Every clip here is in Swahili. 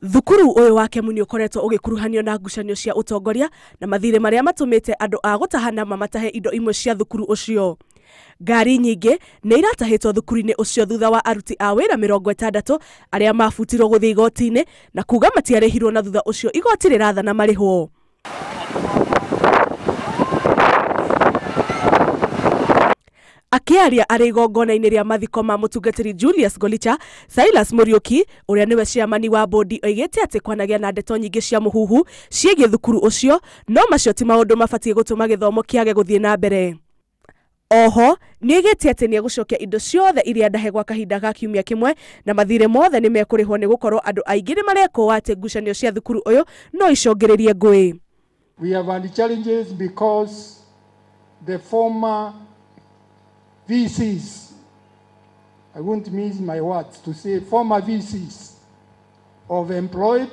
Thukuru uyu wa KEMU ni ukoretwo ugikuruhanio na ngucanio cia utongoria na mathiri maria matumite andu a gutahana mamatahe indo imwe cia thukuru ucio. Ngari nyingi ni iratahitwo thukuru-ini ucio thutha wa aruti a wira 60 aria mabutirwo guthii igoti-ini na kuuga matiarihirwo na thutha ucio igoti rirathana marihwo. Akiaria ari igongona-ini ria mathiko ma mutungatiri Julius Golicha, Silas Muriuki uria niwe ciamani wa bodi oigite ati kwanagia na ndeto nyingi cia muhuhu ciegie thukuru ucio no macio ti maundu mabatie gutuma githomo kiage guthie na mbere. Oho ni igite ati ni egucokia indo ciothe iria ndahe gwa kahinda ga kiumia kimwe na mathire mothe ni mekurihwo ni gukorwo andu aingi ni mareko ati ngucanio cia thukuru uyu no icongeririe ngui. We have had challenges because the former VCs, I won't miss my words to say former VCs of employed,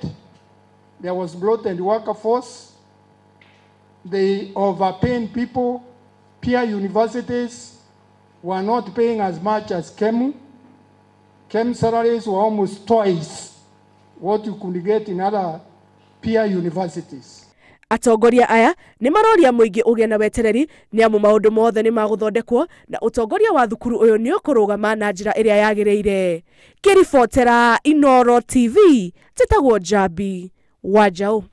there was bloated workforce, they overpaying people, peer universities were not paying as much as KEMU. KEMU salaries were almost twice what you could get in other peer universities. Atongoria aya ni maroria muingi ugie na wetereri ni amu maundu mothe ni maguthondekwo na utongoria wa thukuru uyu ni ukurugama na njira iria yagireire. Kiribotera Inooro TV, titagwo Jambi Wanjaũ.